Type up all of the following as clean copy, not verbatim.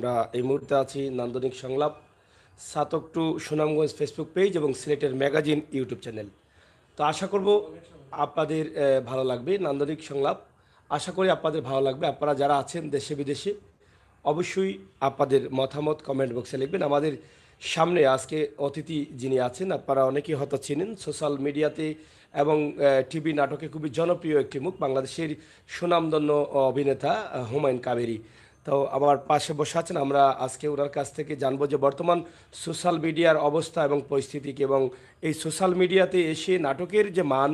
আমরা এই মুহূর্তে আছি নান্দনিক সংলাপ, সাতক টু সুনামগঞ্জ ফেসবুক পেজ এবং সিলেটের ম্যাগাজিন ইউটিউব চ্যানেল। তো আশা করব আপনাদের ভালো লাগবে নান্দনিক সংলাপ। আশা করি আপনাদের ভালো লাগবে। আপনারা যারা আছেন দেশে বিদেশে অবশ্যই আপনাদের মতামত কমেন্ট বক্সে লিখবেন। আমাদের সামনে আজকে অতিথি যিনি আছেন আপনারা অনেকেই হয়তো চেনেন, সোশ্যাল মিডিয়াতে এবং টিভি নাটকে খুবই জনপ্রিয় একটি মুখ, বাংলাদেশের সুনামধন্য অভিনেতা হুমায়ুন কাবেরী। তো আমার পাশে বসে আছেন, আমরা আজকে ওনার কাছ থেকে জানবো যে বর্তমান সোশ্যাল মিডিয়ার অবস্থা এবং পরিস্থিতি কি, এবং এই সোশ্যাল মিডিয়াতে এসে নাটকের যে মান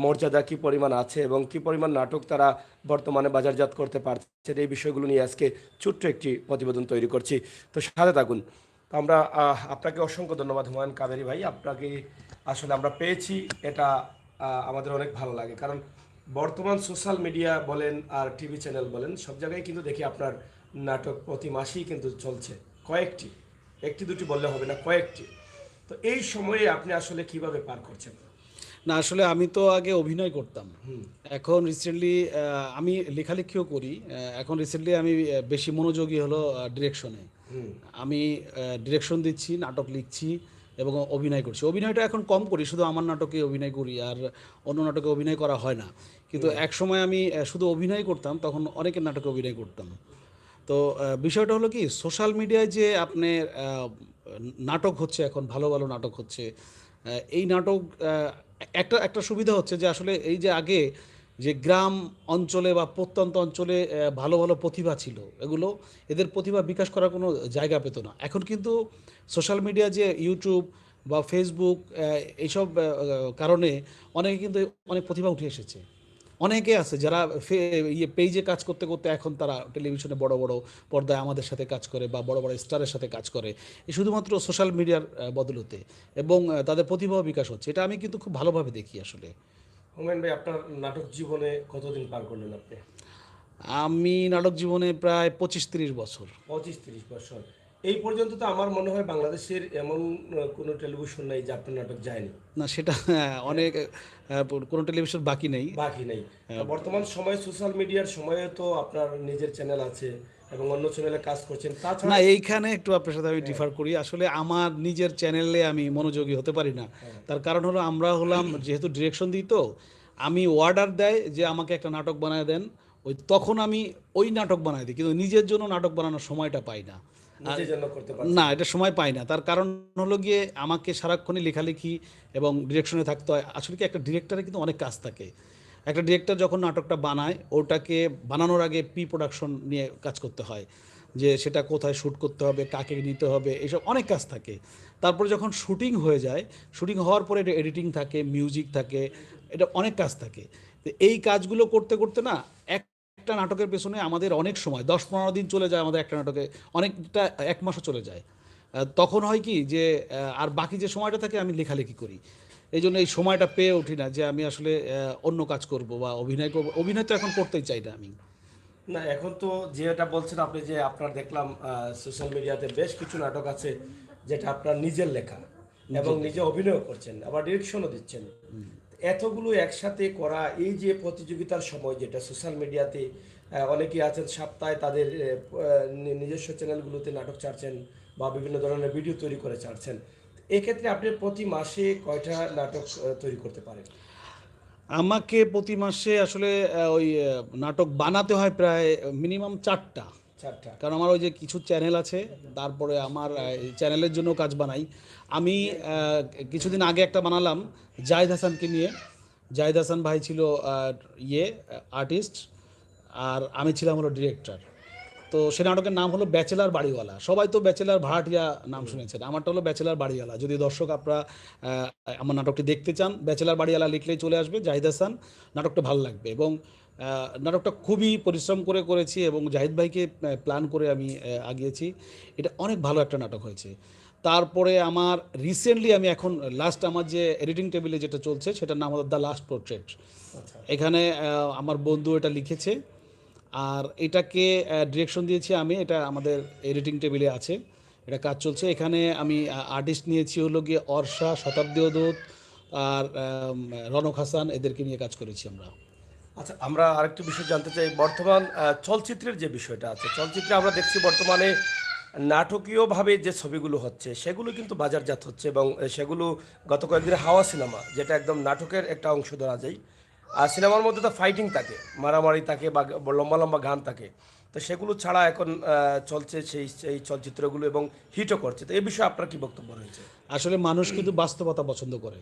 মর্যাদা কী পরিমাণ আছে এবং কী পরিমাণ নাটক তারা বর্তমানে বাজারজাত করতে পারছে, এই বিষয়গুলো নিয়ে আজকে ছোট্ট একটি প্রতিবেদন তৈরি করছি। তো সাথে থাকুন। তো আমরা আপনাকে অসংখ্য ধন্যবাদ হুমায়ুন কাবেরী ভাই। আপনাকে আসলে আমরা পেয়েছি, এটা আমাদের অনেক ভালো লাগে, কারণ বর্তমান সোশ্যাল মিডিয়া বলেন আর টিভি চ্যানেল বলেন সব জায়গায় কিন্তু দেখি আপনার নাটক প্রতি মাসেই কিন্তু চলছে, কয়েকটি, একটি দুটি বললে হবে না, কয়েকটি। তো এই সময়ে আপনি আসলে কিভাবে পার করছেন? না, আসলে আমি তো আগে অভিনয় করতাম। এখন রিসেন্টলি আমি লেখালেখিও করি। এখন রিসেন্টলি আমি বেশি মনোযোগী হলো ডিরেকশনে। আমি ডিরেকশন দিচ্ছি, নাটক লিখছি এবং অভিনয় করছি। অভিনয়টা এখন কম করি, শুধু আমার নাটকে অভিনয় করি, আর অন্য নাটকে অভিনয় করা হয় না। কিন্তু এক সময় আমি শুধু অভিনয় করতাম, তখন অনেকের নাটকে অভিনয় করতাম। তো বিষয়টা হলো কি, সোশ্যাল মিডিয়ায় যে আপনার নাটক হচ্ছে, এখন ভালো ভালো নাটক হচ্ছে। এই নাটক একটা একটা সুবিধা হচ্ছে যে আসলে এই যে আগে যে গ্রাম অঞ্চলে বা প্রত্যন্ত অঞ্চলে ভালো ভালো প্রতিভা ছিল, এদের প্রতিভা বিকাশ করার কোনো জায়গা পেত না। এখন কিন্তু সোশ্যাল মিডিয়া যে ইউটিউব বা ফেসবুক, এইসব কারণে অনেকে কিন্তু অনেক প্রতিভা উঠে এসেছে। অনেকে আছে যারা পেজে কাজ করতে করতে এখন তারা টেলিভিশনে বড় বড় পর্দায় আমাদের সাথে কাজ করে বা বড় বড় স্টারের সাথে কাজ করে, এই শুধুমাত্র সোশ্যাল মিডিয়ার বদলতে, এবং তাদের প্রতিভাও বিকাশ হচ্ছে। এটা আমি কিন্তু খুব ভালোভাবে দেখি আসলে। হুমায়ুন ভাই, আপনার নাটক জীবনে কতদিন পার করলেন আপনি? আমি নাটক জীবনে প্রায় 25-30 বছর। 25-30 বছর। এই পর্যন্ত তো আমার মনে হয় বাংলাদেশের এমন কোনো টেলিভিশন নাই যে আপনার নাটক যায়নি। না, সেটা অনেক কোনো টেলিভিশন বাকি নেই। বাকি নেই। তা বর্তমান সময়ে সোশ্যাল মিডিয়ার সময়ে তো আপনার নিজের চ্যানেল আছে এবং অন্য চ্যানেলে কাজ করছেন, না, তাছাড়া এইখানে একটু আপনার সাথে আমি ডিফার করি। আসলে আমার নিজের চ্যানেলে আমি মনোযোগী হতে পারি না। তার কারণ হলো, আমরা হলাম যেহেতু ডিরেকশন দিই, তো আমি অর্ডার দেয় যে আমাকে একটা নাটক বানায় দেন, তখন আমি ওই নাটক বানাই দিই, কিন্তু নিজের জন্য নাটক বানানোর সময়টা পাই না। আর নিজের জন্য করতে না, পারছেন। এটা সময় পাই না। তার কারণ হলো গিয়ে, আমাকে সারাক্ষণই লেখালেখি এবং ডিরেকশনে থাকতে হয়। আসলে কি, একটা ডিরেক্টরের কিন্তু অনেক কাজ থাকে। একটা ডিরেক্টর যখন নাটকটা বানায়, ওটাকে বানানোর আগে প্রি প্রোডাকশন নিয়ে কাজ করতে হয়, যে সেটা কোথায় শ্যুট করতে হবে, কাকে নিতে হবে, এইসব অনেক কাজ থাকে। তারপরে যখন শুটিং হয়ে যায়, শুটিং হওয়ার পরে এটা এডিটিং থাকে, মিউজিক থাকে, এটা অনেক কাজ থাকে। তো এই কাজগুলো করতে করতে না, একটা নাটকের পেছনে আমাদের অনেক সময় 10-15 দিন চলে যায় আমাদের একটা নাটকে, অনেকটা 1 মাসও চলে যায়। তখন হয় কি যে আর বাকি যে সময়টা থাকে আমি লেখালেখি করি। এই জন্য এই সময়টা পেয়ে উঠি না যে আমি আসলে অন্য কাজ করব বা অভিনয় করব। অভিনয় তো এখন করতেই চাই না আমি। না, এখন তো যেটা বলছেন আপনি, যে আপনার দেখলাম সোশ্যাল মিডিয়াতে বেশ কিছু নাটক আছে যেটা আপনার নিজের লেখা এবং নিজের নিজে লেখা। অভিনয় করছেন, আবার ডিরেকশনও দিচ্ছেন। এতগুলো একসাথে করা, এই যে প্রতিযোগিতার সময় যেটা সোশ্যাল মিডিয়াতে অনেকেই আছেন সপ্তাহে তাদের নিজস্ব চ্যানেলগুলোতে নাটক ছাড়ছেন বা বিভিন্ন ধরনের ভিডিও তৈরি করে ছাড়ছেন, এক্ষেত্রে আপনি প্রতি মাসে কয়টা নাটক তৈরি করতে পারেন? আমাকে প্রতি মাসে আসলে ওই নাটক বানাতে হয় প্রায় মিনিমাম 4টা। 4টা? কারণ আমার ওই যে কিছু চ্যানেল আছে, তারপরে আমার চ্যানেলের জন্য কাজ বানাই। আমি কিছুদিন আগে একটা বানালাম জাহিদ হাসানকে নিয়ে। জাহিদ হাসান ভাই ছিল আর্টিস্ট, আর আমি ছিলাম হলো ডিরেক্টর। তো সে নাটকের নাম হলো ব্যাচেলার বাড়িওয়ালা। সবাই তো ব্যাচেলার ভাড়াটিয়া নাম শুনেছেন, আমারটা হলো ব্যাচেলার বাড়িওয়ালা। যদি দর্শক আপনারা আমার নাটকটি দেখতে চান, ব্যাচেলার বাড়িওয়ালা লিখলেই চলে আসবে, জাহিদ হাসান। নাটকটা ভালো লাগবে, এবং নাটকটা খুবই পরিশ্রম করে করেছি এবং জাহিদ ভাইকে প্ল্যান করে আমি আগিয়েছি। এটা অনেক ভালো একটা নাটক হয়েছে। তারপরে আমার রিসেন্টলি, আমি এখন লাস্ট আমার যে এডিটিং টেবিলে যেটা চলছে, সেটার নাম হলো দ্য লাস্ট পোর্ট্রেট। আচ্ছা। এখানে আমার বন্ধু এটা লিখেছে, আর এটাকে ডিরেকশন দিয়েছি আমি। এটা আমাদের এডিটিং টেবিলে আছে, এটা কাজ চলছে। এখানে আমি আর্টিস্ট নিয়েছি হলো গিয়ে অর্ষা, শতাব্দী অদূত আর রনক হাসান, এদেরকে নিয়ে কাজ করেছি আমরা। আচ্ছা, আমরা আরেকটি বিষয় জানতে চাই, বর্তমান চলচ্চিত্রের যে বিষয়টা আছে, চলচ্চিত্রে আমরা দেখছি বর্তমানে নাটকীয়ভাবে যে ছবিগুলো হচ্ছে সেগুলো কিন্তু বাজারজাত হচ্ছে, এবং সেগুলো গত কয়েকদিন হাওয়া সিনেমা, যেটা একদম নাটকের একটা অংশ ধরা যায়। আর সিনেমার মধ্যে তো ফাইটিং থাকে, মারামারি থাকে, বা লম্বা লম্বা গান থাকে। তো সেগুলো ছাড়া এখন চলছে সেই সেই চলচ্চিত্রগুলো, এবং হিটও করছে। তো এই বিষয়ে আপনার কি বক্তব্য রয়েছে? আসলে মানুষ কিন্তু বাস্তবতা পছন্দ করে।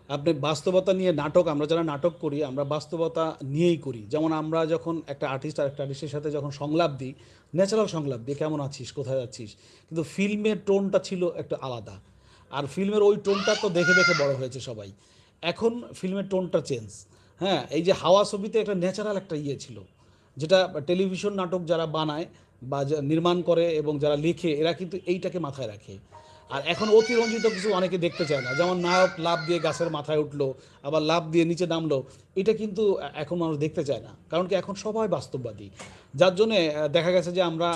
আপনি বাস্তবতা নিয়ে নাটক, আমরা যারা নাটক করি আমরা বাস্তবতা নিয়েই করি। যেমন আমরা যখন একটা আর্টিস্ট আর একটা আর্টিস্টের সাথে যখন সংলাপ দিই, ন্যাচারাল সংলাপ দিই, কেমন আছিস, কোথায় যাচ্ছিস, কিন্তু ফিল্মের টোনটা ছিল একটু আলাদা। আর ফিল্মের ওই টোনটা তো দেখে দেখে বড় হয়েছে সবাই। এখন ফিল্মের টোনটা চেঞ্জ। হ্যাঁ, এই যে হাওয়া ছবিতে একটা ন্যাচারাল একটা ইয়ে ছিল, যেটা টেলিভিশন নাটক যারা বানায় বা নির্মাণ করে এবং যারা লিখে এরা কিন্তু এইটাকে মাথায় রাখে। আর এখন অতিরঞ্জিত কিছু অনেকে দেখতে চায় না, যেমন নায়ক লাফ দিয়ে গাছের মাথায় উঠলো, আবার লাফ দিয়ে নিচে নামলো, এটা কিন্তু এখন মানুষ দেখতে চায় না। কারণ কি এখন সবাই বাস্তববাদী। যার জন্যে দেখা গেছে যে আমরা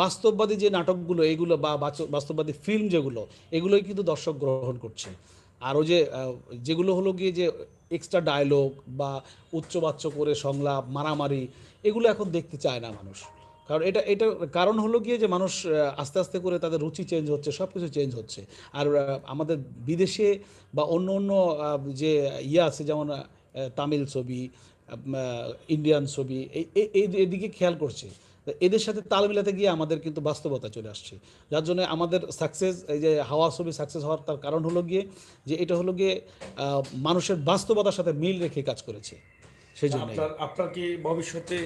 বাস্তববাদী যে নাটকগুলো এইগুলো বা বাস্তববাদী ফিল্ম যেগুলো, এগুলোই কিন্তু দর্শক গ্রহণ করছে। আর ওই যে যেগুলো হলো গিয়ে যে এক্সট্রা ডায়লগ বা উচ্চবাচ্য করে সংলাপ, মারামারি, এগুলো এখন দেখতে চায় না মানুষ। কারণ এটা কারণ হলো গিয়ে যে মানুষ আস্তে আস্তে করে তাদের রুচি চেঞ্জ হচ্ছে, সব কিছু চেঞ্জ হচ্ছে। আর আমাদের বিদেশে বা অন্য অন্য যে ইয়ে আছে, যেমন তামিল ছবি, ইন্ডিয়ান ছবি, এদিকে খেয়াল করছে। তো এদের সাথে তাল মিলাতে গিয়ে আমাদের কিন্তু বাস্তবতা চলে আসছে। যার জন্য আমাদের সাকসেস, এই যে হাওয়া ছবি সাকসেস হওয়ার তার কারণ হলো গিয়ে যে এটা হলো গিয়ে মানুষের বাস্তবতার সাথে মিল রেখে কাজ করেছে, সেই জন্যই। আপনার আপনার কি ভবিষ্যতে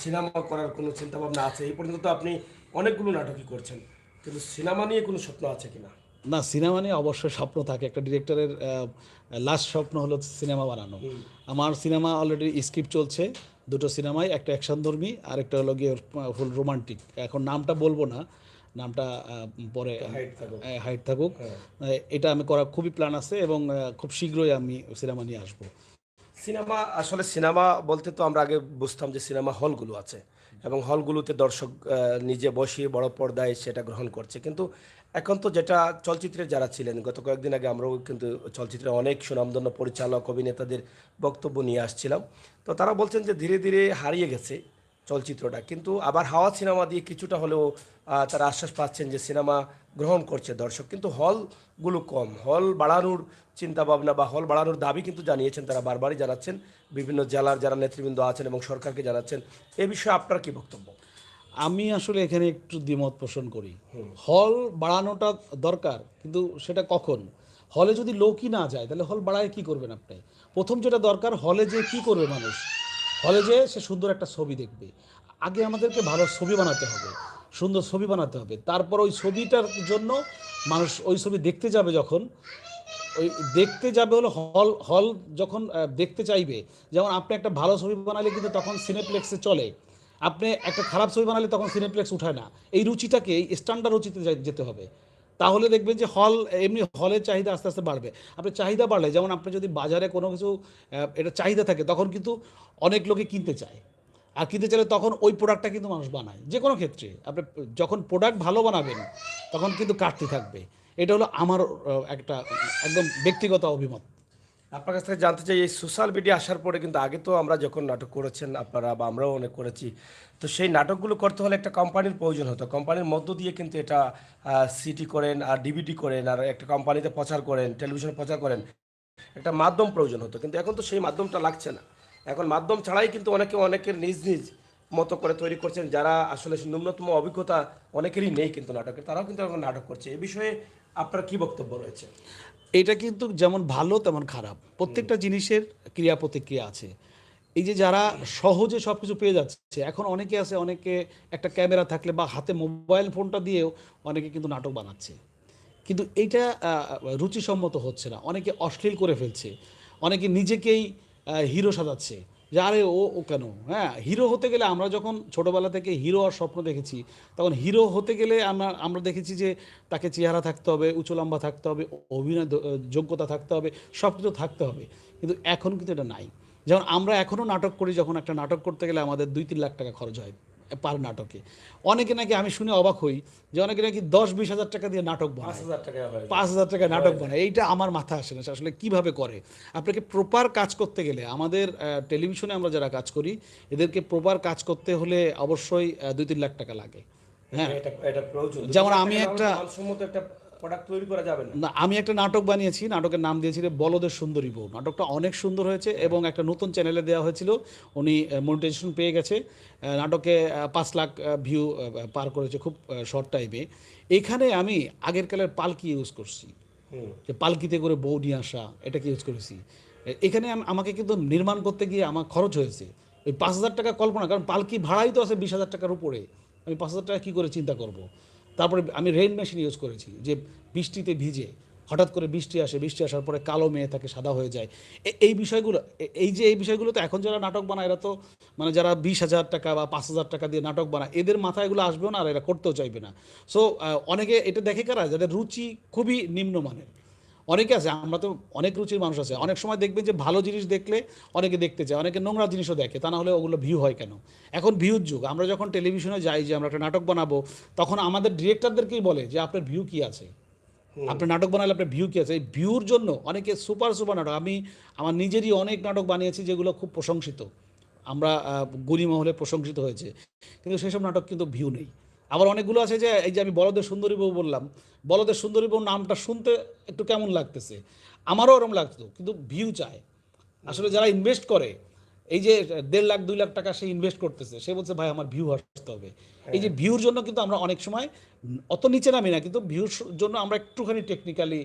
সিনেমা করার কোনো চিন্তা ভাবনা আছে? এই পর্যন্ত তো আপনি অনেকগুলো নাটকই করছেন, কিন্তু সিনেমা নিয়ে কোনো স্বপ্ন আছে কিনা? না, সিনেমা নিয়ে অবশ্যই স্বপ্ন থাকে। একটা ডিরেক্টরের লাস্ট স্বপ্ন হলো সিনেমা বানানো। আমার সিনেমা অলরেডি স্ক্রিপ্ট চলছে, দুটো সিনেমাই, একটা অ্যাকশনধর্মী আর একটা হলো গিয়ে ফুল রোমান্টিক। এখন নামটা বলবো না, নামটা পরে হাইট থাকুক। হাইট থাকুক। হ্যাঁ। এটা আমি করার খুবই প্ল্যান আছে এবং খুব শীঘ্রই আমি সিনেমা নিয়ে আসবো। সিনেমা, আসলে সিনেমা বলতে তো আমরা আগে বুঝতাম যে সিনেমা হলগুলো আছে, এবং হলগুলোতে দর্শক নিজে বসিয়ে বড় পর্দায় সেটা গ্রহণ করছে। কিন্তু এখন তো যেটা চলচ্চিত্রে যারা ছিলেন, গত কয়েকদিন আগে আমরাও কিন্তু চলচ্চিত্রে অনেক সুনামধন্য পরিচালক, অভিনেতাদের বক্তব্য নিয়ে আসছিলাম। তো তারা বলছেন যে ধীরে ধীরে হারিয়ে গেছে চলচ্চিত্রটা, কিন্তু আবার হাওয়া সিনেমা দিয়ে কিছুটা হলেও তারা আশ্বাস পাচ্ছেন যে সিনেমা গ্রহণ করছে দর্শক। কিন্তু হলগুলো কম, হল বাড়ানোর চিন্তা ভাবনা বা হল বাড়ানোর দাবি কিন্তু জানিয়েছেন, তারা বারবারই জানাচ্ছেন, বিভিন্ন জেলার যারা নেতৃবৃন্দ আছেন এবং সরকারকে জানাচ্ছেন। এ বিষয়ে আপনার কি বক্তব্য? আমি আসলে এখানে একটু দ্বিমত পোষণ করি। হল বাড়ানোটা দরকার, কিন্তু সেটা কখন? হলে যদি লোকই না যায় তাহলে হল বাড়ায় কি করবেন আপনি? প্রথম যেটা দরকার, হলে যে কি করবে মানুষ? হলে যে সে সুন্দর একটা ছবি দেখবে। আগে আমাদেরকে ভালো ছবি বানাতে হবে, সুন্দর ছবি বানাতে হবে। তারপর ওই ছবিটার জন্য মানুষ ওই ছবি দেখতে যাবে যখন, ওই দেখতে যাবে হলো হল। হল যখন দেখতে চাইবে, যেমন আপনি একটা ভালো ছবি বানালে কিন্তু তখন সিনেপ্লেক্সে চলে, আপনি একটা খারাপ ছবি বানালে তখন সিনেপ্লেক্স উঠায় না। এই রুচিটাকে, এই স্ট্যান্ডার্ড রুচিতে যেতে হবে। তাহলে দেখবেন যে হল, এমনি হলের চাহিদা আস্তে আস্তে বাড়বে। আপনি চাহিদা বাড়লে, যেমন আপনি যদি বাজারে কোনো কিছু এটা চাহিদা থাকে, তখন কিন্তু অনেক লোকে কিনতে চায়। আর কিনতে চাইলে তখন ওই প্রোডাক্টটা কিন্তু মানুষ বানায়। যে কোনো ক্ষেত্রে আপনি যখন প্রোডাক্ট ভালো বানাবেন তখন কিন্তু কাটতি থাকবে। এটা হলো আমার একটা একদম ব্যক্তিগত অভিমত। আপনার কাছ থেকে জানতে চাই, এই সোশ্যাল মিডিয়া আসার পরে কিন্তু আগে তো আমরা যখন নাটক করেছেন আপনারা বা আমরাও অনেক করেছি, তো সেই নাটকগুলো করতে হলে একটা কোম্পানির প্রয়োজন হতো। কোম্পানির মধ্য দিয়ে কিন্তু এটা সিডি করেন আর ডিভিডি করেন আর একটা কোম্পানিতে প্রচার করেন, টেলিভিশনে প্রচার করেন, একটা মাধ্যম প্রয়োজন হতো। কিন্তু এখন তো সেই মাধ্যমটা লাগছে না। এখন মাধ্যম ছাড়াই কিন্তু অনেকে অনেকের নিজ নিজ মতো করে তৈরি করছেন, যারা আসলে ন্যূনতম অভিজ্ঞতা অনেকেরই নেই কিন্তু নাটকের, তারাও কিন্তু এখন নাটক করছে। এ বিষয়ে আপনার কি বক্তব্য রয়েছে? এটা কিন্তু যেমন ভালো তেমন খারাপ, প্রত্যেকটা জিনিসের ক্রিয়া প্রতিক্রিয়া আছে। এই যে যারা সহজে সব কিছু পেয়ে যাচ্ছে, এখন অনেকে আছে, অনেকে একটা ক্যামেরা থাকলে বা হাতে মোবাইল ফোনটা দিয়েও অনেকে কিন্তু নাটক বানাচ্ছে। কিন্তু এইটা রুচিসম্মত হচ্ছে না, অনেকে অশ্লীল করে ফেলছে, অনেকে নিজেকেই হিরো সাজাচ্ছে। যে আরে ও ও কেন, হ্যাঁ, হিরো হতে গেলে আমরা যখন ছোটোবেলা থেকে হিরো আর স্বপ্ন দেখেছি, তখন হিরো হতে গেলে আমরা আমরা দেখেছি যে তাকে চেহারা থাকতে হবে, উঁচু লম্বা থাকতে হবে, অভিনয় যোগ্যতা থাকতে হবে, সব কিছু থাকতে হবে। কিন্তু এখন কিন্তু এটা নাই। যেমন আমরা এখনও নাটক করি, যখন একটা নাটক করতে গেলে আমাদের 2-3 লাখ টাকা খরচ হয়। পার নাটকে। অনেকে নাকি, আমি শুনে অবাক হই যে অনেকে নাকি 10-20 হাজার টাকা দিয়ে নাটক বানায়, 5,000 টাকা হয়। 5,000 টাকা নাটক বানায়। এইটা আমার মাথা আসে না আসলে কিভাবে করে। আপনাকে প্রপার কাজ করতে গেলে, আমাদের টেলিভিশনে আমরা যারা কাজ করি এদেরকে প্রপার কাজ করতে হলে অবশ্যই 2-3 লাখ টাকা লাগে। হ্যাঁ, এটা প্রয়োজন। যেমন আমি একটা মানসম্মত একটা প্রোডাক্ট তৈরি করা যাবে না। না, আমি একটা নাটক বানিয়েছি, নাটকের নাম দিয়েছি বলদের সুন্দরী বউ। নাটকটা অনেক সুন্দর হয়েছে এবং একটা নতুন চ্যানেলে দেওয়া হয়েছিল, উনি মনিটাইজেশন পেয়ে গেছে। নাটকে 5 লাখ ভিউ পার করেছে খুব শর্ট টাইমে। এখানে আমি আগের কালের পালকি ইউজ করছি, যে পালকিতে করে বউ নিয়ে আসা, এটাকে ইউজ করেছি। এখানে আমাকে কিন্তু নির্মাণ করতে গিয়ে আমার খরচ হয়েছে ওই 5,000 টাকা কল্পনা, কারণ পালকি ভাড়াই তো আছে 20,000 টাকার উপরে। আমি 5,000 টাকা কী করে চিন্তা করব। তারপরে আমি রেইন মেশিন ইউজ করেছি, যে বৃষ্টিতে ভিজে হঠাৎ করে বৃষ্টি আসে, বৃষ্টি আসার পরে কালো মেয়ে থাকে সাদা হয়ে যায়। এই বিষয়গুলো, এই বিষয়গুলো তো এখন যারা নাটক বানায় এরা তো মানে যারা 20,000 টাকা বা 5,000 টাকা দিয়ে নাটক বানায় এদের মাথায় এগুলো আসবেও না, আর এরা করতেও চাইবে না। সো অনেকে এটা দেখে কারা, যাদের রুচি খুবই নিম্নমানের। অনেকে আছে, আমরা তো অনেক রুচির মানুষ আছে, অনেক সময় দেখবেন যে ভালো জিনিস দেখলে অনেকে দেখতে চায়, অনেকে নোংরা জিনিসও দেখে, তা না হলে ওগুলো ভিউ হয় কেন। এখন ভিউর যুগ। আমরা যখন টেলিভিশনে যাই যে আমরা একটা নাটক বানাবো, তখন আমাদের ডিরেক্টরদেরকেই বলে যে আপনার ভিউ কী আছে, আপনার নাটক বানালে আপনার ভিউ কী আছে। এই ভিউর জন্য অনেকে সুপার নাটক, আমি আমার নিজেরই অনেক নাটক বানিয়েছি যেগুলো খুব প্রশংসিত, আমরা গুণী মহলে প্রশংসিত হয়েছে, কিন্তু সেসব নাটক কিন্তু ভিউ নেই। আবার অনেকগুলো আছে যে এই যে আমি বলদের সুন্দরী বউ বললাম, বলদের সুন্দরী বউ নামটা শুনতে একটু কেমন লাগতেছে, আমারও ওরম লাগতো, কিন্তু ভিউ চায়। আসলে যারা ইনভেস্ট করে, এই যে 1.5 লাখ 2 লাখ টাকা সে ইনভেস্ট করতেছে, সে বলছে ভাই আমার ভিউ আসতে হবে। এই যে ভিউর জন্য কিন্তু আমরা অনেক সময় অত নিচে নামি না, কিন্তু ভিউর জন্য আমরা একটুখানি টেকনিক্যালি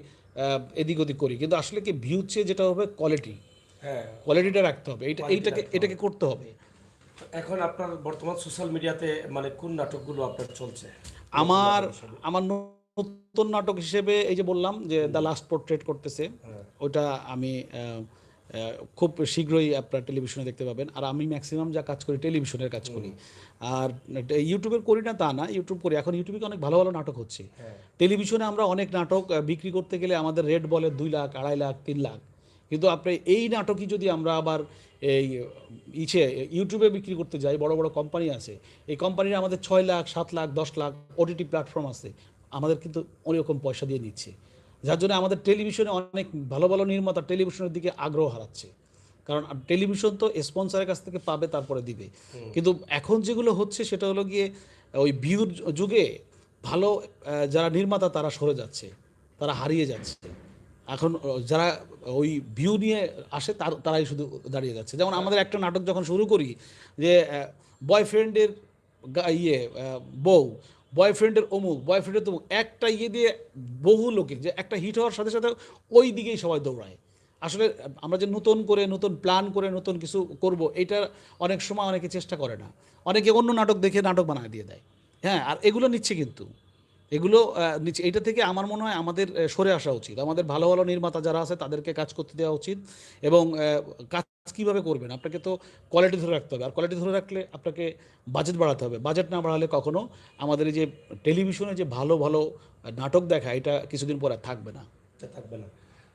এদিক ওদিক করি, কিন্তু আসলে কি ভিউর চেয়ে যেটা হবে কোয়ালিটি, হ্যাঁ, কোয়ালিটিটা রাখতে হবে, এটাকে করতে হবে। এখন আপনার বর্তমান সোশ্যাল মিডিয়াতে মানে কোন নাটকগুলো আপনার চলছে? আমার আমার নতুন নাটক হিসেবে এই যে বললাম যে দ্য লাস্ট পোর্ট্রেট করতেছে, ওটা আমি খুব শীঘ্রই আপনার টেলিভিশনে দেখতে পাবেন। আর আমি ম্যাক্সিমাম যা কাজ করি টেলিভিশনের কাজ করি, আর ইউটিউবের করি না তা না, ইউটিউব করি। এখন ইউটিউবে অনেক ভালো ভালো নাটক হচ্ছে। টেলিভিশনে আমরা অনেক নাটক বিক্রি করতে গেলে আমাদের রেট বলে 2 লাখ, 2.5 লাখ, 3 লাখ, কিন্তু আপনি এই নাটকই যদি আমরা আবার এই ইউটিউবে বিক্রি করতে যাই, বড় বড় কোম্পানি আছে, এই কোম্পানিরা আমাদের 6 লাখ, 7 লাখ, 10 লাখ, ওটিটি প্ল্যাটফর্ম আছে, আমাদের কিন্তু ওরকম পয়সা দিয়ে নিচ্ছে, যার জন্য আমাদের টেলিভিশনে অনেক ভালো ভালো নির্মাতা টেলিভিশনের দিকে আগ্রহ হারাচ্ছে। কারণ টেলিভিশন তো স্পন্সরের কাছ থেকে পাবে, তারপরে দিবে। কিন্তু এখন যেগুলো হচ্ছে সেটা হলো গিয়ে ওই ভিউর যুগে ভালো যারা নির্মাতা তারা সরে যাচ্ছে, তারা হারিয়ে যাচ্ছে। এখন যারা ওই ভিউ নিয়ে আসে তারাই শুধু দাঁড়িয়ে যাচ্ছে। যেমন আমাদের একটা নাটক যখন শুরু করি যে বয়ফ্রেন্ডের বউ, বয়ফ্রেন্ডের অমুক, বয়ফ্রেন্ডের তমুক, একটা দিয়ে বহু লোকে যে একটা হিট হওয়ার সাথে সাথে ওই দিকেই সবাই দৌড়ায়। আসলে আমরা যে নতুন করে নতুন প্ল্যান করে নতুন কিছু করব, এটা অনেক সময় অনেকে চেষ্টা করে না, অনেকে অন্য নাটক দেখে নাটক বানিয়ে দিয়ে দেয়। হ্যাঁ, আর এগুলো নিচ্ছে, কিন্তু এগুলো নিচ্ছে। এটা থেকে আমার মনে হয় আমাদের সরে আসা উচিত। আমাদের ভালো ভালো নির্মাতা যারা আছে তাদেরকে কাজ করতে দেওয়া উচিত। এবং কাজ কীভাবে করবেন, আপনাকে তো কোয়ালিটি ধরে রাখতে হবে, আর কোয়ালিটি ধরে রাখলে আপনাকে বাজেট বাড়াতে হবে। বাজেট না বাড়ালে কখনো আমাদের এই যে টেলিভিশনে যে ভালো ভালো নাটক দেখা, এটা কিছুদিন পরে থাকবে না।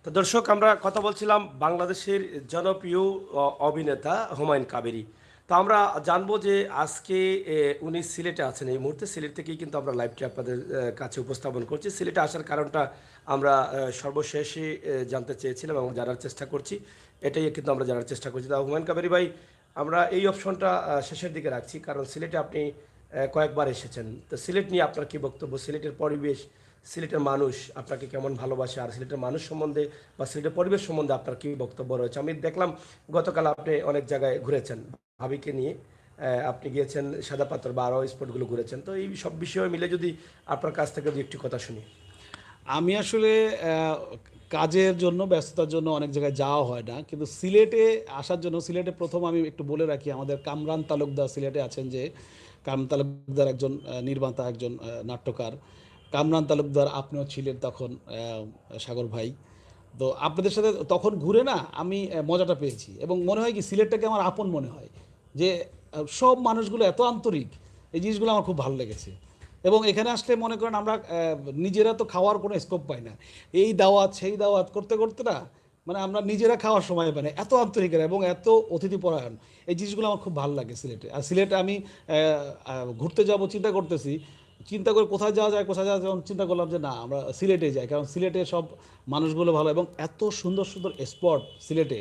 তো দর্শক, আমরা কথা বলছিলাম বাংলাদেশের জনপ্রিয় অভিনেতা হুমায়ুন কাবেরী। তো আমরা জানবো যে আজকে উনি সিলেটে আছেন, এই মুহূর্তে সিলেট থেকেই কিন্তু আমরা লাইভটি আপনাদের কাছে উপস্থাপন করছি। সিলেটে আসার কারণটা আমরা সর্বশেষে জানতে চেয়েছিলাম এবং জানার চেষ্টা করছি, এটাই কিন্তু আমরা জানার চেষ্টা করছি। তা হুমায়ুন কাবেরী ভাই, আমরা এই অপশনটা শেষের দিকে রাখছি, কারণ সিলেটে আপনি কয়েকবার এসেছেন। তো সিলেট নিয়ে আপনার কী বক্তব্য? সিলেটের পরিবেশ, সিলেটের মানুষ আপনাকে কেমন ভালোবাসে, আর সিলেটের মানুষ সম্বন্ধে বা সিলেটের পরিবেশ সম্বন্ধে আপনার কী বক্তব্য রয়েছে? আমি দেখলাম গতকাল আপনি অনেক জায়গায় ঘুরেছেন ভাবিকে নিয়ে, আপনি গিয়েছেন সাদা পাথর বা আরও স্পটগুলো ঘুরেছেন। তো এই সব বিষয় মিলে যদি আপনার কাছ থেকে যদি একটু কথা শুনি। আমি আসলে কাজের জন্য, ব্যস্ততার জন্য অনেক জায়গায় যাওয়া হয় না, কিন্তু সিলেটে আসার জন্য, সিলেটে প্রথম আমি একটু বলে রাখি, আমাদের কামরান তালুকদার সিলেটে আছেন, যে কামরান তালুকদার একজন নির্মাতা, একজন নাট্যকার। কামরান তালুকদার, আপনিও ছিলেন তখন সাগর ভাই। তো আপনাদের সাথে তখন ঘুরে না আমি মজাটা পেয়েছি, এবং মনে হয় কি সিলেটটাকে আমার আপন মনে হয়, যে সব মানুষগুলো এত আন্তরিক, এই জিনিসগুলো আমার খুব ভালো লেগেছে। এবং এখানে আসলে মনে করেন আমরা নিজেরা তো খাওয়ার কোনো স্কোপ পাই না, এই দাওয়াত সেই দাওয়াত করতে করতে না মানে আমরা নিজেরা খাওয়ার সময় পাই না, এত আন্তরিক এবং এত অতিথি পরায়ণ। এই জিনিসগুলো আমার খুব ভালো লাগে সিলেটে। আর সিলেটে আমি ঘুরতে যাব চিন্তা করতেছি, চিন্তা করে কোথায় যাওয়া যায় কোথায় যাওয়া যায়, যখন চিন্তা করলাম যে না আমরা সিলেটে যাই, কারণ সিলেটে সব মানুষগুলো ভালো এবং এত সুন্দর সুন্দর স্পট সিলেটে।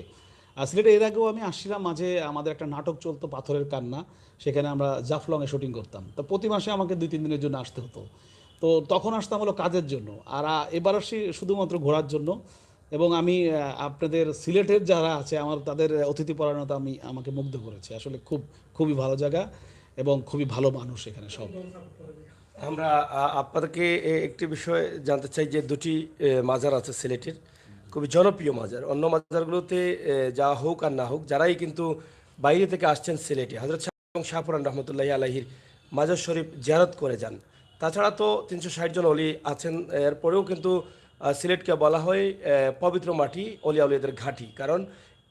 আর সিলেটে এর আগেও আমি আসছিলাম, মাঝে আমাদের একটা নাটক চলতো পাথরের কান্না, সেখানে আমরা জাফলংয়ে শুটিং করতাম। তো প্রতি মাসে আমাকে 2-3 দিনের জন্য আসতে হতো। তো তখন আসতাম হলো কাজের জন্য, আর এবার আসি শুধুমাত্র ঘোরার জন্য। এবং আমি আপনাদের সিলেটের যারা আছে আমার তাদের অতিথি পরায়ণতা আমাকে মুগ্ধ করেছে। আসলে খুবই ভালো জায়গা এবং খুবই ভালো মানুষ এখানে সব। আমরা আপনাদেরকে একটি বিষয় জানতে চাই যে দুটি মাজার আছে সিলেটের, খুবই জনপ্রিয় মাজার। অন্য মাজারগুলোতে যা হোক আর না হোক, যারাই কিন্তু বাইরে থেকে আসছেন সিলেটে হযরত শাহ এবং শাহপুরান রহমতুল্লাহি আলাইহির মাজার শরীফ জিয়ারত করে যান। তাছাড়া তো 360 জন অলি আছেন, এরপরেও কিন্তু সিলেটকে বলা হয় পবিত্র মাটি, অলিয়া উলিয়াদের ঘাঁটি। কারণ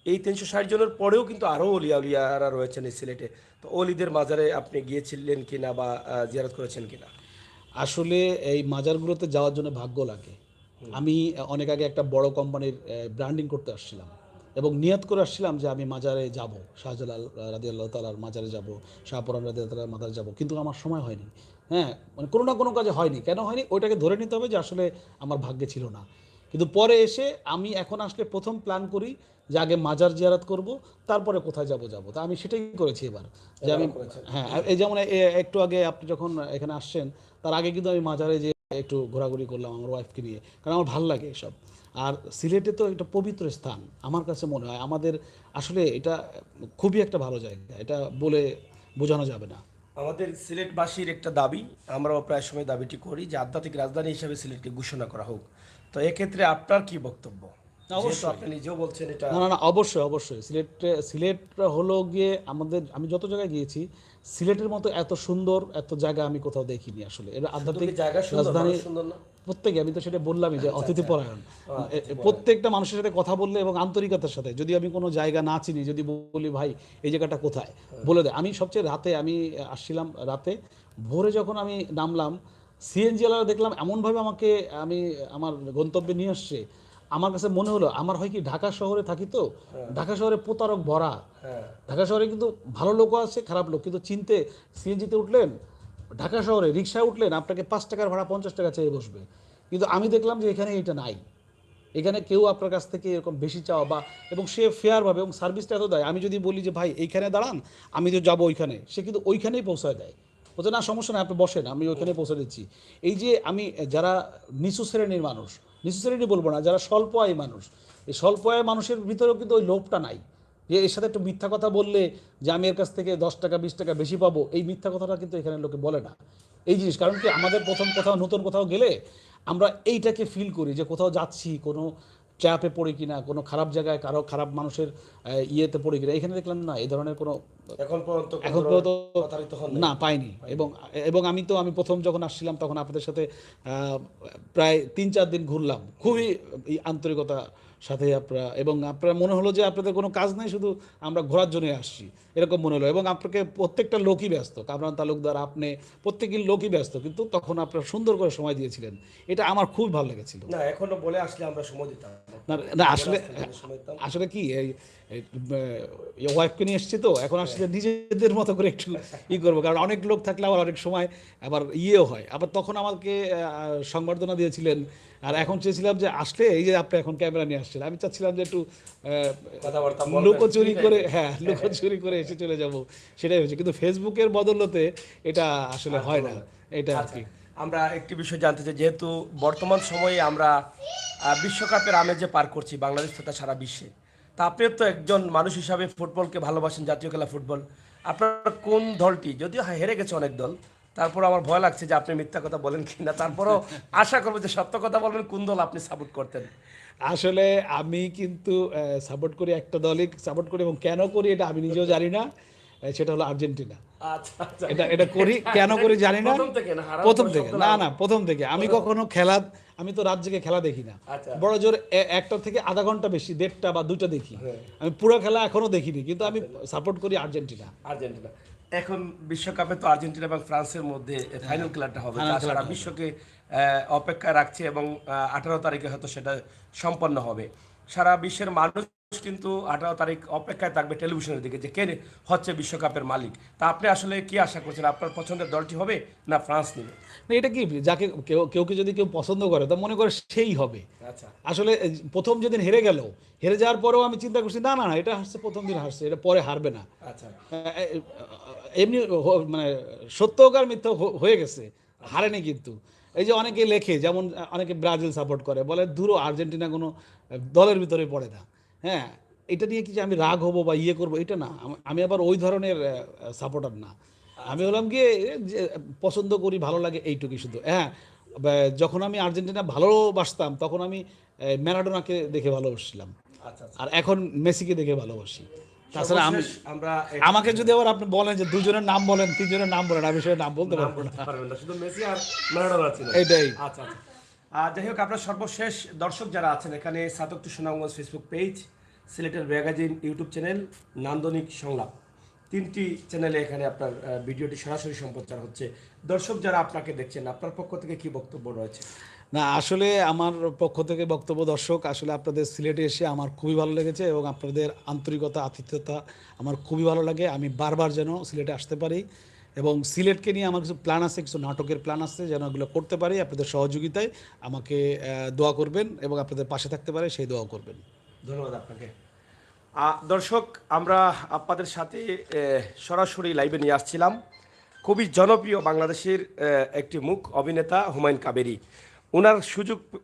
এই 360 জনের পরেও কিন্তু আরও অলিয়া উলিয়ারা রয়েছেন এই সিলেটে। তো অলিদের মাজারে আপনি গিয়েছিলেন কিনা বা জিয়ারত করেছেন কিনা? আসলে এই মাজারগুলোতে যাওয়ার জন্য ভাগ্য লাগে। আমি অনেক আগে একটা বড় কোম্পানির ব্র্যান্ডিং করতে আসছিলাম এবং নিয়ত করে আসছিলাম যে আমি মাজারে যাব, শাহজালাল রাদিয়াল্লাহু তাআলার মাজারে যাব, শাহপুরান রাদিয়াল্লাহু তাআলার মাজারে যাব, কিন্তু আমার সময় হয়নি। হ্যাঁ, মানে কোনো না কোনো কাজে হয়নি। কেন হয়নি ওইটাকে ধরে নিতে হবে যে আসলে আমার ভাগ্যে ছিল না। কিন্তু পরে এসে আমি এখন আসলে প্রথম প্ল্যান করি যে আগে মাজার জিয়ারত করব, তারপরে কোথায় যাব। তা আমি সেটাই করেছি এবার। যে আমি হ্যাঁ, এই যেমন একটু আগে আপনি যখন এখানে আসছেন তার আগে কিন্তু আমি মাজারে যে একটু ঘোরাঘুরি করলাম আমার ওয়াইফকে নিয়ে, কারণ আমার ভালো লাগে এসব। আর সিলেটে তো একটা পবিত্র স্থান আমার কাছে মনে হয়, আমাদের আসলে এটা খুবই একটা ভালো জায়গা, এটা বলে বোঝানো যাবে না। আমাদের সিলেটবাসীর একটা দাবি, আমরাও প্রায় সময় দাবিটি করি যে আধ্যাত্মিক রাজধানী হিসেবে সিলেটকে ঘোষণা করা হোক। তো এক্ষেত্রে আপনার কি বক্তব্য? যেহেতু আপনি নিজেও বলছেন এটা। না, অবশ্যই সিলেট হলো গিয়ে আমাদের, আমি যত জায়গায় গিয়েছি সিলেটের মতো এত সুন্দর এত জায়গা আমি কোথাও দেখিনি আসলে। এটা আধ্যাত্মিক জায়গা রাজধানী। সুন্দর না? প্রত্যেকে, আমি তো সেটা বললামই যে অতিথি পরায়ণ। প্রত্যেকটা মানুষের সাথে কথা বললে এবং আন্তরিকতার সাথে, যদি আমি কোনো জায়গা না চিনি, যদি বলি ভাই এই জায়গাটা কোথায়, বলে দেয়। আমি সবচেয়ে রাতে আমি আসছিলাম রাতে, ভোরে যখন আমি নামলাম সিএনজি ওয়ালা দেখলাম এমনভাবে আমাকে আমার গন্তব্যে নিয়ে আসছে, আমার কাছে মনে হলো আমার হয় কি ঢাকা শহরে থাকি তো, ঢাকা শহরে প্রতারক ভরা। ঢাকা শহরে কিন্তু ভালো লোকও আছে খারাপ লোক, কিন্তু চিনতে সিএনজিতে উঠলেন, ঢাকা শহরে রিক্সায় উঠলেন, আপনাকে 5 টাকার ভাড়া 50 টাকা চেয়ে বসবে। কিন্তু আমি দেখলাম যে এখানে এটা নাই, এখানে কেউ আপনার কাছ থেকে এরকম বেশি চাওয়া বা, এবং সে ফেয়ারভাবে এবং সার্ভিসটা এত দেয়। আমি যদি বলি যে ভাই এইখানে দাঁড়ান আমি তো যাবো ওইখানে, সে কিন্তু ওইখানেই পৌঁছায় দেয়, বলছে না সমস্যা নেই আপনি বসেন আমি ওইখানেই পৌঁছে দিচ্ছি। এই যে আমি যারা নিচু শ্রেণীর মানুষ, নিচু শ্রেণী বলবো না, যারা স্বল্প আয় মানুষ, এই স্বল্প আয় মানুষের ভিতরেও কিন্তু ওই লোভটা নাই যে এর সাথে একটু মিথ্যা কথা বললে যে আমি এর কাছ থেকে 10 টাকা 20 টাকা বেশি পাবো, এই মিথ্যা কথাটা কিন্তু এখানে লোকে বলে না। এই জিনিস, কারণ কি আমাদের প্রথম কোথাও নতুন কোথাও গেলে আমরা এইটাকে ফিল করি যে কোথাও যাচ্ছি কোনো ট্র্যাপে পড়ি কিনা, কোনো খারাপ জায়গায় কারো খারাপ মানুষের ইয়েতে পড়ি কিনা। এখানে দেখলাম না, এই ধরনের কোনো এখন পর্যন্ত প্রতারিত হন নাই? না, পাইনি। এবং আমি প্রথম যখন আসছিলাম তখন আপনাদের সাথে প্রায় 3-4 দিন ঘুরলাম, খুবই আন্তরিকতা সাথে আপনারা মনে হলো যে আপনাদের কোনো কাজ নাই, শুধু আমরা ঘোরার জন্য আসছি এরকম মনে হলো। এবং আপনাকে প্রত্যেকটা লোকই ব্যস্ত, কামরান তালুকদার আপনি প্রত্যেকের লোকই ব্যস্ত, কিন্তু তখন আপনারা সুন্দর করে সময় দিয়েছিলেন, এটা আমার খুব ভালো লেগেছিল। না, এখনো বলে আসলে আমরা সময় দিতাম না না, আসলে সময় দিতাম। আসলে কি এই ওয়াইফকে নিয়ে এসছি তো এখন আসলে নিজেদের মতো করে একটু করবো, কারণ অনেক লোক থাকলে আবার অনেক সময় আবার ইয়েও হয়। আবার তখন আমাকে সংবর্ধনা দিয়েছিলেন, আর এখন চেয়েছিলাম যে আসলে এই যে আপনি এখন ক্যামেরা নিয়ে আসছেন, আমি চাচ্ছিলাম যে একটু কথাবার্তা লুকোচুরি করে, হ্যাঁ লুকোচুরি করে এসে চলে যাব, সেটাই হয়েছে। কিন্তু ফেসবুকের বদলতে এটা আসলে হয় না, এটা আর কি। আমরা একটি বিষয় জানতে চাই, যেহেতু বর্তমান সময়ে আমরা বিশ্বকাপের আমেজে পার করছি বাংলাদেশ তথা সারা বিশ্বে, তা আপনিও তো একজন মানুষ হিসাবে ফুটবলকে ভালোবাসেন, জাতীয় খেলা ফুটবল। আপনার কোন দলটি, যদিও হেরে গেছে অনেক দল, তারপর আমার ভয় লাগছে যে আপনি মিথ্যা কথা বলেন কিনা, তারপরও আশা করবো যে সত্য কথা বলবেন, কোন দল আপনি সাপোর্ট করতেন? আসলে আমি কিন্তু সাপোর্ট করি, একটা দলই সাপোর্ট করি, এবং কেন করি এটা আমি নিজেও জানি না, সেটা হলো আর্জেন্টিনা। এটা করি কেন করি জানি না, প্রথম থেকে না প্রথম থেকে আমি কখনো আমি তো রাত জেগে খেলা দেখি না, বড় জোর একটা থেকে আধা ঘন্টা বেশি 1.5টা বা 2টা দেখি, আমি পুরো খেলা এখনো দেখিনি, কিন্তু আমি সাপোর্ট করি আর্জেন্টিনা। এখন বিশ্বকাপে তো আর্জেন্টিনা এবং ফ্রান্সের মধ্যে ফাইনাল খেলাটা হবে, সারা বিশ্বকে অপেক্ষায় রাখছে এবং 18 তারিখে হয়তো সেটা সম্পন্ন হবে। সারা বিশ্বের মানুষ কিন্তু 18 তারিখ অপেক্ষায় থাকবে টেলিভিশনের দিকে যে কে হচ্ছে বিশ্বকাপের মালিক। তা আপনি আসলে কি আশা করছেন, আপনার পছন্দের দলটি হবে না ফ্রান্স নেবে? না, এটা কি, যাকে কেউ যদি কেউ পছন্দ করে তা মনে করে সেই হবে। আচ্ছা আসলে প্রথম যেদিন হেরে গেল, হেরে যাওয়ার পরেও আমি চিন্তা করছি না না না, এটা হারছে প্রথম দিন হারছে, এটা পরে হারবে না। আচ্ছা এমনি মানে সত্য হোক আর মিথ্যা হয়ে গেছে, হারেনি কিন্তু। এই যে অনেকে লেখে, যেমন অনেকে ব্রাজিল সাপোর্ট করে, বলে ধুরো আর্জেন্টিনা কোনো দলের ভিতরে পড়ে না। হ্যাঁ, এটা নিয়ে কি যে আমি রাগ হব বা ইয়ে করবো, এটা না। আমি আবার ওই ধরনের সাপোর্টার না। আমি হলাম গিয়ে যে পছন্দ করি, ভালো লাগে, এইটুকুই শুধু। হ্যাঁ, যখন আমি আর্জেন্টিনা ভালোবাসতাম তখন আমি ম্যারাডোনাকে দেখে ভালোবাসছিলাম, আচ্ছা আচ্ছা। আর এখন মেসিকে দেখে ভালোবাসি। তাছাড়া আমি, সর্বশেষ আমরা আমাকে যদি আবার আপনি বলেন যে দুজনের নাম বলেন, তিনজনের নাম বলেন, আমি সেটা নাম বলতে নাম পারবো না। বলতে পারবেন না, শুধু মেসি আর ম্যারাডোনা ছিল। এইটাই। আচ্ছা আচ্ছা। যাই হোক, আপনার সর্বশেষ দর্শক যারা আছেন এখানে, সাতক টু সুনামগঞ্জ ফেসবুক পেজ, সিলেটের ম্যাগাজিন ইউটিউব চ্যানেল, নান্দনিক সংলাপ, তিনটি চ্যানেলে এখানে আপনার ভিডিওটি সরাসরি সম্প্রচার হচ্ছে। দর্শক যারা আপনাকে দেখছেন, আপনার পক্ষ থেকে কি বক্তব্য রয়েছে? না, আসলে আমার পক্ষ থেকে বক্তব্য, দর্শক আসলে আপনাদের সিলেটে এসে আমার খুবই ভালো লেগেছে এবং আপনাদের আন্তরিকতা, আতিথ্যতা আমার খুবই ভালো লাগে। আমি বারবার যেন সিলেটে আসতে পারি এবং সিলেটকে নিয়ে আমার কিছু প্ল্যান আছে, কিছু নাটকের প্ল্যান আছে, যেন এগুলো করতে পারি। আপনাদের সহযোগিতায় আমাকে দোয়া করবেন এবং আপনাদের পাশে থাকতে পারে সেই দোয়া করবেন। ধন্যবাদ আপনাকে। দর্শক, আমরা আপনাদের সাথে সরাসরি লাইভে নিয়ে আসছিলাম খুবই জনপ্রিয় বাংলাদেশের একটি মুখ অভিনেতা হুমায়ুন কাবেরী।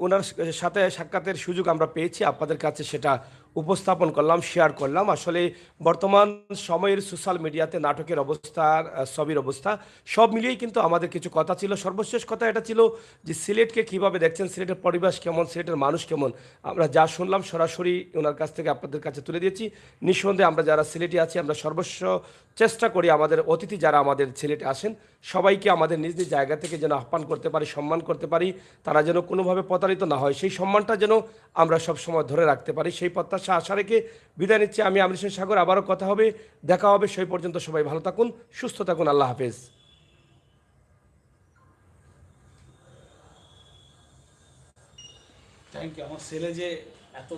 ওনার সাথে সাক্ষাতের সুযোগ আমরা পেয়েছি, আপনাদের কাছে সেটা উপস্থাপন করলাম, শেয়ার করলাম। আসলে বর্তমান সময়ের সোশ্যাল মিডিয়াতে নাটকের অবস্থা, ছবির অবস্থা সব মিলিয়েই কিন্তু আমাদের কিছু কথা ছিল। সর্বশেষ কথা এটা ছিল যে সিলেটকে কিভাবে দেখছেন, সিলেটের পরিবেশ কেমন, সিলেটের মানুষ কেমন। আমরা যা শুনলাম সরাসরি ওনার কাছ থেকে আপনাদের কাছে তুলে দিয়েছি। নিঃসন্দেহে আমরা যারা সিলেটে আছি, আমরা সর্বস্ব চেষ্টা করি আমাদের অতিথি যারা আমাদের সিলেটে আসেন সবাইকে আমাদের নিজ নিজ জায়গা থেকে যেন আহ্বান করতে পারি, সম্মান করতে পারি, তারা যেন কোনোভাবে প্রতারিত না হয়, সেই সম্মানটা যেন আমরা সব সময় ধরে রাখতে পারি, সেই প্রত্যাশা আশা রেখে বিদায় নিচ্ছি। আমি আমির হোসেন সাগর, আবারও কথা হবে, দেখা হবে। সেই পর্যন্ত সবাই ভালো থাকুন, সুস্থ থাকুন, আল্লাহ হাফেজ। Thank you. আমার ছেলে যে এত